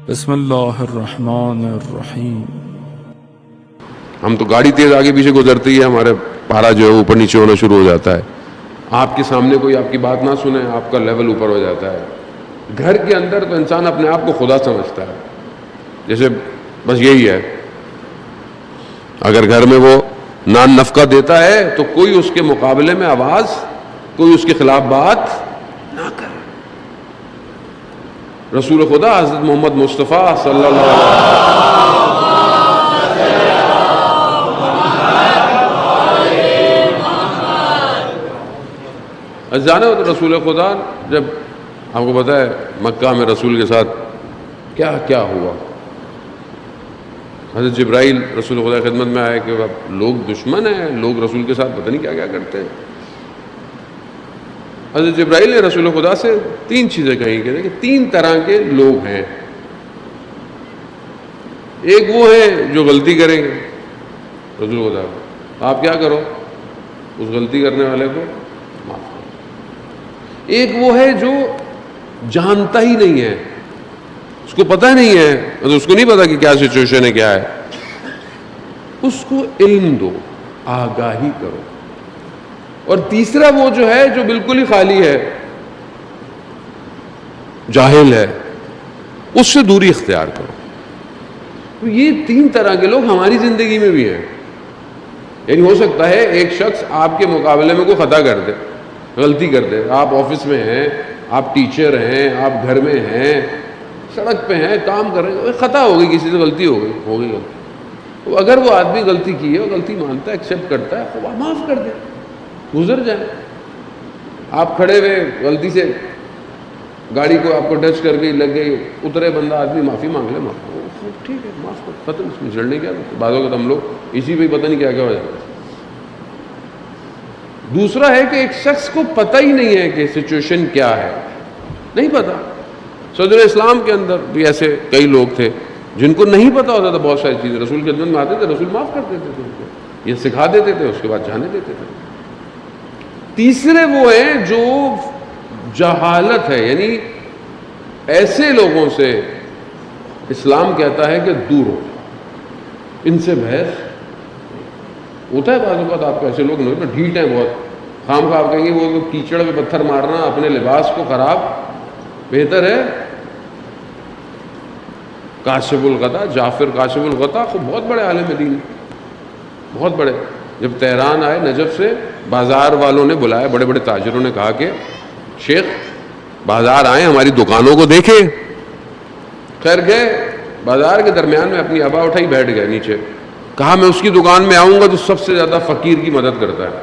بسم اللہ الرحمن الرحیم۔ ہم تو گاڑی تیز آگے پیچھے گزرتی ہے، ہمارے پارا جو ہے اوپر نیچے ہونا شروع ہو جاتا ہے۔ آپ کے سامنے کوئی آپ کی بات نہ سنے، آپ کا لیول اوپر ہو جاتا ہے۔ گھر کے اندر تو انسان اپنے آپ کو خدا سمجھتا ہے، جیسے بس یہی ہے۔ اگر گھر میں وہ نان نفقہ دیتا ہے تو کوئی اس کے مقابلے میں آواز، کوئی اس کے خلاف بات نہ کرے۔ رسول خدا حضرت محمد مصطفیٰ صلی اللہ علیہ وسلم جانا ہو تو رسول خدا، جب آپ کو پتا ہے مکہ میں رسول کے ساتھ کیا کیا ہوا۔ حضرت جبرائیل رسول خدا کی خدمت میں آئے کہ لوگ دشمن ہیں، لوگ رسول کے ساتھ پتہ نہیں کیا کیا کرتے ہیں۔ حضرت جبرائیل نے رسول خدا سے تین چیزیں کہیں کہ تین طرح کے لوگ ہیں۔ ایک وہ ہیں جو غلطی کریں گے، رسول خدا کو آپ کیا کرو، اس غلطی کرنے والے کو معاف کرو۔ ایک وہ ہے جو جانتا ہی نہیں ہے، اس کو پتہ نہیں ہے، مطلب اس کو نہیں پتا کہ کیا سچویشن ہے، کیا ہے، اس کو علم دو، آگاہی کرو۔ اور تیسرا وہ جو ہے جو بالکل ہی خالی ہے، جاہل ہے، اس سے دوری اختیار کرو۔ تو یہ تین طرح کے لوگ ہماری زندگی میں بھی ہیں۔ یعنی ہو سکتا ہے ایک شخص آپ کے مقابلے میں کوئی خطا کر دے، غلطی کر دے۔ آپ آفس میں ہیں، آپ ٹیچر ہیں، آپ گھر میں ہیں، سڑک پہ ہیں، کام کر رہے ہیں، خطا ہو گئی، کسی سے غلطی ہو گئی غلطی۔ تو اگر وہ آدمی غلطی کی ہے، وہ غلطی مانتا ہے، ایکسیپٹ کرتا ہے، تو معاف کر دے، گزر جائیں۔ آپ کھڑے ہوئے غلطی سے گاڑی کو آپ کو ٹچ کر گئی، لگ گئی، اترے بندہ آدمی معافی مانگ لے، معاف ٹھیک ہے، معاف کر، ختم، اس میں جڑنے کیا۔ بعض اوقات ہم لوگ اسی پہ پتہ نہیں کیا کیا ہو جاتا ہے۔ دوسرا ہے کہ ایک شخص کو پتہ ہی نہیں ہے کہ سچویشن کیا ہے، نہیں پتہ۔ صدر اسلام کے اندر بھی ایسے کئی لوگ تھے جن کو نہیں پتہ ہوتا تھا بہت ساری چیزیں، رسول کی خدمت میں آتے تھے، رسول معاف کر دیتے تھے ان کو، یہ سکھا دیتے تھے، اس کے بعد جانے دیتے تھے۔ تیسرے وہ ہیں جو جہالت ہے، یعنی ایسے لوگوں سے اسلام کہتا ہے کہ دور ہو، ان سے بحث ہوتا ہے۔ بعض اوقات آپ کو ایسے لوگ نہیں، ڈھیٹ ہیں بہت، خام خواہ آپ کہیں گے وہ کیچڑ میں پتھر مارنا اپنے لباس کو خراب بہتر ہے۔ کاشف الغطا، جعفر کاشف الغطا، خوب بہت بڑے عالم دین، بہت بڑے۔ جب تہران آئے نجف سے، بازار والوں نے بلایا، بڑے بڑے تاجروں نے کہا کہ شیخ بازار آئیں، ہماری دکانوں کو دیکھیں۔ خیر گئے، بازار کے درمیان میں اپنی ابا اٹھائی، بیٹھ گئے نیچے، کہا میں اس کی دکان میں آؤں گا تو سب سے زیادہ فقیر کی مدد کرتا ہے۔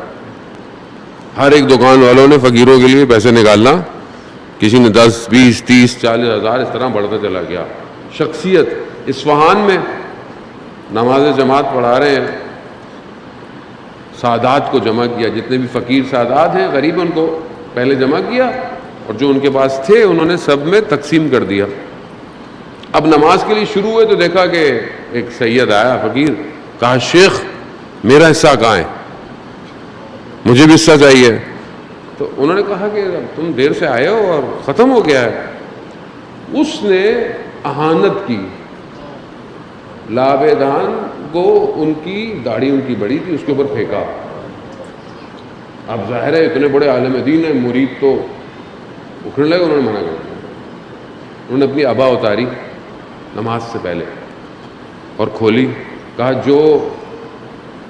ہر ایک دکان والوں نے فقیروں کے لیے پیسے نکالنا، کسی نے 10 20 30 40 ہزار، اس طرح بڑھتا چلا گیا۔ شخصیت اصفہان میں نماز جماعت پڑھا رہے ہیں، سادات کو جمع کیا، جتنے بھی فقیر سادات ہیں، غریب، ان کو پہلے جمع کیا، اور جو ان کے پاس تھے انہوں نے سب میں تقسیم کر دیا۔ اب نماز کے لیے شروع ہوئے تو دیکھا کہ ایک سید آیا فقیر، کہا شیخ میرا حصہ کہاں ہے، مجھے بھی حصہ چاہیے۔ تو انہوں نے کہا کہ تم دیر سے آئے ہو اور ختم ہو گیا ہے۔ اس نے اہانت کی، لابیدان کو، ان کی داڑھی ان کی بڑی تھی، اس کے اوپر پھینکا۔ اب ظاہر ہے اتنے بڑے عالم دین ہیں، مرید تو اکھڑنے لگے، انہوں نے منع کر دیا۔ انہوں نے اپنی ابا اتاری نماز سے پہلے اور کھولی، کہا جو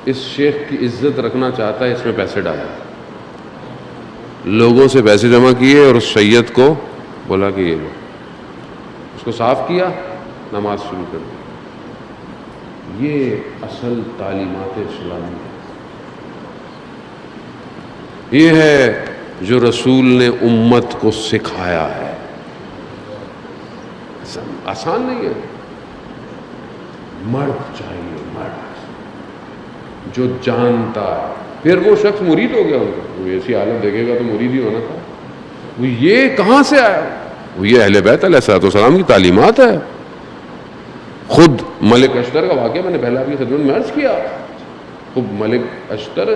اس شیخ کی عزت رکھنا چاہتا ہے اس میں پیسے ڈالا۔ لوگوں سے پیسے جمع کیے اور اس سید کو بولا کہ یہ لو، اس کو صاف کیا، نماز شروع کر دی۔ یہ اصل تعلیمات اسلامی ہے، یہ ہے جو رسول نے امت کو سکھایا ہے۔ آسان نہیں ہے، مرد چاہیے، مرد جو جانتا ہے۔ پھر وہ شخص مرید ہو گیا، وہ ایسی حالت دیکھے گا تو مرید ہی ہونا تھا۔ وہ یہ کہاں سے آیا؟ وہ یہ اہل بیت علیہ السلام کی تعلیمات ہے۔ خود ملک اشتر کا واقعہ میں نے پہلے آپ کی خدمت میں عرض کیا۔ خود ملک اشتر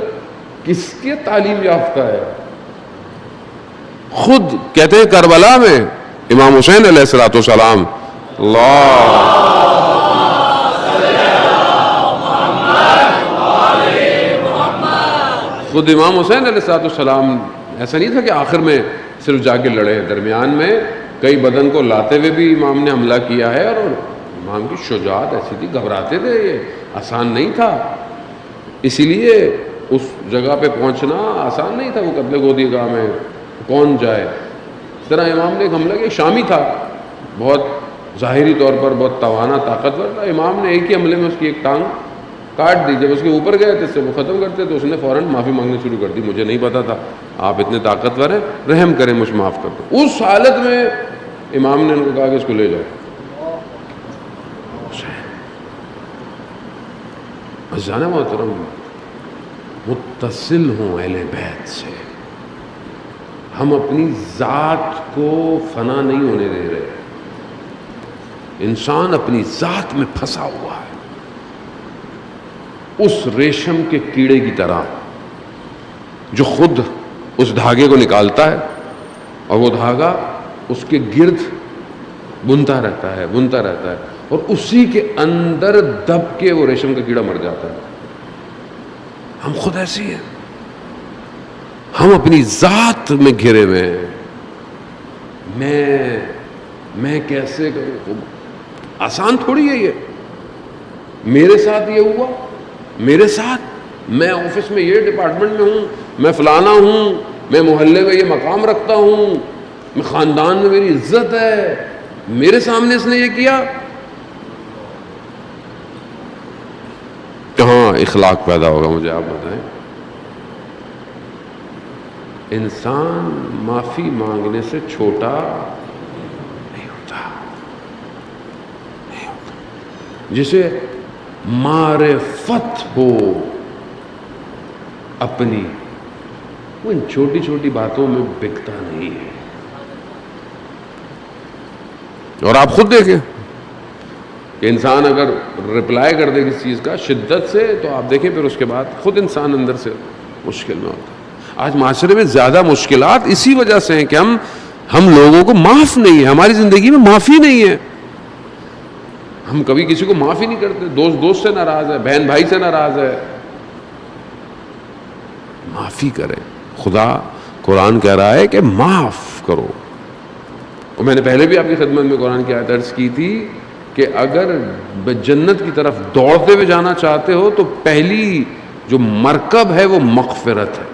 کس کے تعلیم یافتہ ہے؟ خود کہتے ہیں کربلا میں امام حسین علیہ السلام اللہ خود امام حسین علیہ السلام ایسا نہیں تھا کہ آخر میں صرف جا کے لڑے، درمیان میں کئی بدن کو لاتے ہوئے بھی امام نے حملہ کیا ہے، اور امام کی شجاعت ایسی تھی، گھبراتے تھے، یہ آسان نہیں تھا، اسی لیے اس جگہ پہ پہنچنا آسان نہیں تھا، وہ قتل گودی گاہ میں کون جائے۔ اس طرح امام نے ایک حملہ کیا، شامی تھا، بہت ظاہری طور پر بہت توانا طاقتور تھا، امام نے ایک ہی حملے میں اس کی ایک ٹانگ کاٹ دی، جب اس کے اوپر گئے تو اس سے وہ ختم کرتے تو اس نے فوراً معافی مانگنا شروع کر دی، مجھے نہیں پتا تھا آپ اتنے طاقتور ہیں، رحم کریں، مجھ معاف کر دو۔ اس حالت میں امام نے ان کو کہا کہ اس کو لے جاؤ۔ جانا محترم، متصل ہوں اہل بیت سے، ہم اپنی ذات کو فنا نہیں ہونے دے رہے، انسان اپنی ذات میں پھنسا ہوا ہے اس ریشم کے کیڑے کی طرح جو خود اس دھاگے کو نکالتا ہے اور وہ دھاگا اس کے گرد بنتا رہتا ہے اور اسی کے اندر دب کے وہ ریشم کا کیڑا مر جاتا ہے۔ ہم خود ایسی ہیں، ہم اپنی ذات میں گھرے ہوئے ہیں، میں کیسے کروں، آسان تھوڑی ہے یہ، میرے ساتھ یہ ہوا، میرے ساتھ، میں آفس میں یہ ڈپارٹمنٹ میں ہوں، میں فلانا ہوں، میں محلے میں یہ مقام رکھتا ہوں، میں خاندان میں میری عزت ہے، میرے سامنے اس نے یہ کیا، کہاں اخلاق پیدا ہوگا مجھے آپ بتائیں۔ انسان معافی مانگنے سے چھوٹا نہیں ہوتا، جسے معرفت ہو اپنی، وہ ان چھوٹی چھوٹی باتوں میں بکتا نہیں ہے۔ اور آپ خود دیکھیں کہ انسان اگر رپلائی کر دے کسی چیز کا شدت سے، تو آپ دیکھیں پھر اس کے بعد خود انسان اندر سے مشکل میں ہوتا ہے۔ آج معاشرے میں زیادہ مشکلات اسی وجہ سے ہیں کہ ہم لوگوں کو معاف نہیں ہے، ہماری زندگی میں معافی نہیں ہے، ہم کبھی کسی کو معاف ہی نہیں کرتے، دوست سے ناراض ہے، بہن بھائی سے ناراض ہے، معافی کریں۔ خدا قرآن کہہ رہا ہے کہ معاف کرو، اور میں نے پہلے بھی آپ کی خدمت میں قرآن کی آیت عرض کی تھی کہ اگر جنت کی طرف دوڑتے ہوئے جانا چاہتے ہو تو پہلی جو مرکب ہے وہ مغفرت ہے،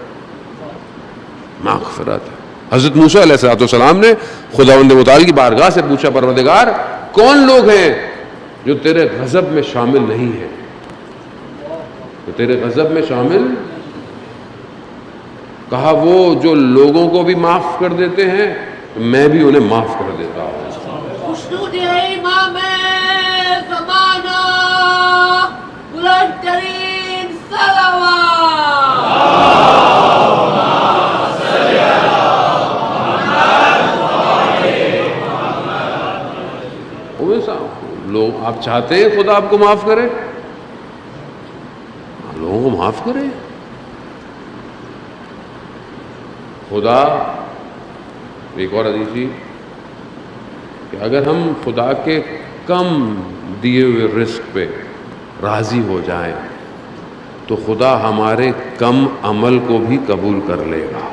مغفرت ہے۔ حضرت موسیٰ علیہ السلام نے خداوند متعال کی بارگاہ سے پوچھا، پروردگار کون لوگ ہیں جو تیرے غضب میں شامل نہیں ہیں، جو تیرے غضب میں شامل، کہا وہ جو لوگوں کو بھی معاف کر دیتے ہیں میں بھی انہیں معاف کر دیتا ہوں۔ خوشنود امام زمانہ بلند ترین صلوات، لوگ آپ چاہتے ہیں خدا آپ کو معاف کرے، لوگوں کو معاف کرے۔ خدا ایک اور حدیث تھی کہ اگر ہم خدا کے کم دیے ہوئے رزق پہ راضی ہو جائیں تو خدا ہمارے کم عمل کو بھی قبول کر لے گا۔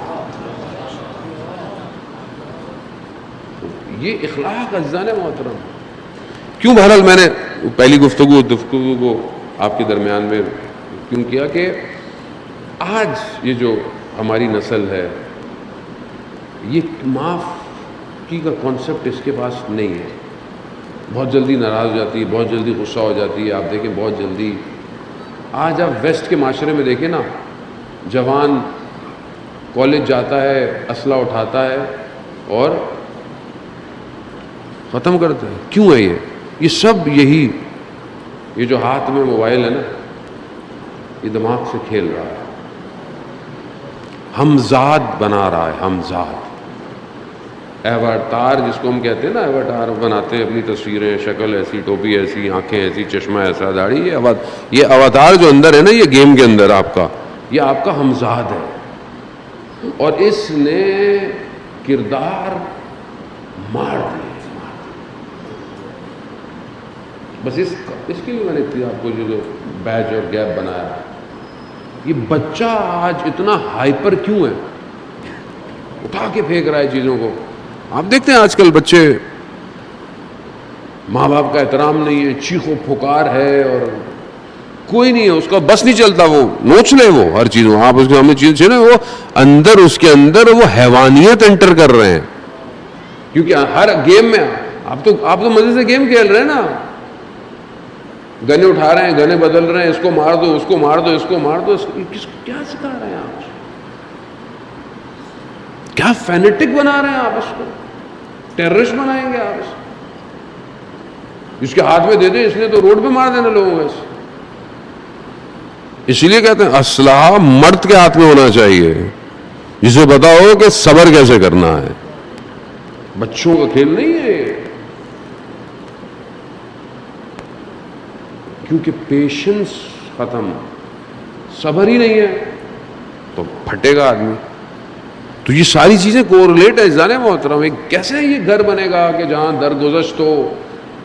یہ اخلاق عزیزان محترم، کیوں بہرحال میں نے پہلی گفتگو کو آپ کے درمیان میں کیوں کیا کہ آج یہ جو ہماری نسل ہے یہ معاف کی کا کانسیپٹ اس کے پاس نہیں ہے، بہت جلدی ناراض ہو جاتی ہے، بہت جلدی غصہ ہو جاتی ہے۔ آپ دیکھیں بہت جلدی، آج آپ ویسٹ کے معاشرے میں دیکھیں نا، جوان کالج جاتا ہے، اسلحہ اٹھاتا ہے اور ختم کرتا ہے۔ کیوں ہے یہ سب یہی، یہ جو ہاتھ میں موبائل ہے نا، یہ دماغ سے کھیل رہا ہے، ہمزاد بنا رہا ہے، ہمزاد، ایواتار جس کو ہم کہتے ہیں نا، ایواتار بناتے ہیں اپنی تصویریں، شکل ایسی، ٹوپی ایسی، آنکھیں ایسی، چشمہ ایسا، داڑھی، یہ اواتار جو اندر ہے نا، یہ گیم کے اندر آپ کا، یہ آپ کا ہمزاد ہے، اور اس نے کردار مار دیے۔ بس اس کے لیے میں نے آپ کو جو بیچ اور گیپ بنایا. یہ بچہ آج اتنا ہائپر کیوں ہے, اٹھا کے پھینک رہا ہے چیزوں کو. آپ دیکھتے ہیں آج کل بچے, ماں باپ کا احترام نہیں ہے, چیخ و پھکار ہے, اور کوئی نہیں ہے اس کا بس نہیں چلتا, وہ نوچ لے وہ ہر چیزوں. آپ اس کے ہمیں چیز چھیڑیں, وہ اندر اس کے اندر وہ حیوانیت انٹر کر رہے ہیں. کیونکہ ہر گیم میں آپ تو مزے سے گیم کھیل رہے ہیں نا, گنے اٹھا رہے ہیں, گنے بدل رہے ہیں, اس کو مار دو, اس کو مار دو, اس کو مار دو. کیا سکھا رہے ہیں آپ, کیا فینیٹک بنا رہے ہیں آپ اس کو, ٹیررسٹ بنائیں گے آپ اس کو. اس کے ہاتھ میں دے دیں, اس نے تو روڈ پہ مار دینا لوگوں کو. اس لیے کہتے ہیں اسلحہ مرد کے ہاتھ میں ہونا چاہیے جسے پتا ہو کہ صبر کیسے کرنا ہے. بچوں کا کھیل نہیں ہے, کیونکہ پیشنس ختم, صبر ہی نہیں ہے تو پھٹے گا آدمی. تو یہ ساری چیزیں کوریلیٹ ہے جانے محترم. کیسے یہ گھر بنے گا کہ جہاں درگزشت ہو,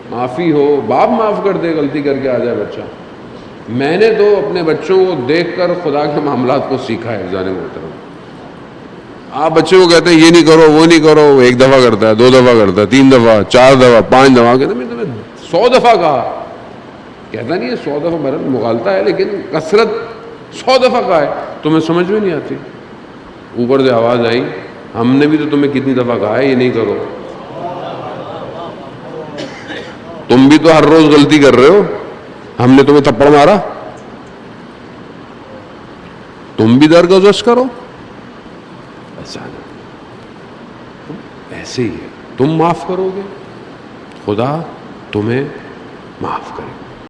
معافی ہو, باپ معاف کر دے, غلطی کر کے آ جائے بچہ. میں نے تو اپنے بچوں کو دیکھ کر خدا کے معاملات کو سیکھا ہے جانے محترم. آپ بچے کو کہتے ہیں یہ نہیں کرو, وہ نہیں کرو, ایک دفعہ کرتا ہے, 2 دفعہ کرتا ہے, 3 دفعہ, 4 دفعہ, 5 دفعہ, کہتے ہیں میں تمہیں 100 دفعہ کہا. کہتا نہیں ہے 100 دفعہ میرا مغالطہ ہے, لیکن کثرت 100 دفعہ کہا ہے, تمہیں سمجھ میں نہیں آتی. اوپر سے آواز آئی, ہم نے بھی تو تمہیں کتنی دفعہ کہا ہے یہ نہیں کرو. تم بھی تو ہر روز غلطی کر رہے ہو, ہم نے تمہیں تھپڑ مارا, تم بھی درگزشت کرو. ایسے ہی ہے, تم معاف کرو گے خدا تمہیں معاف کرے.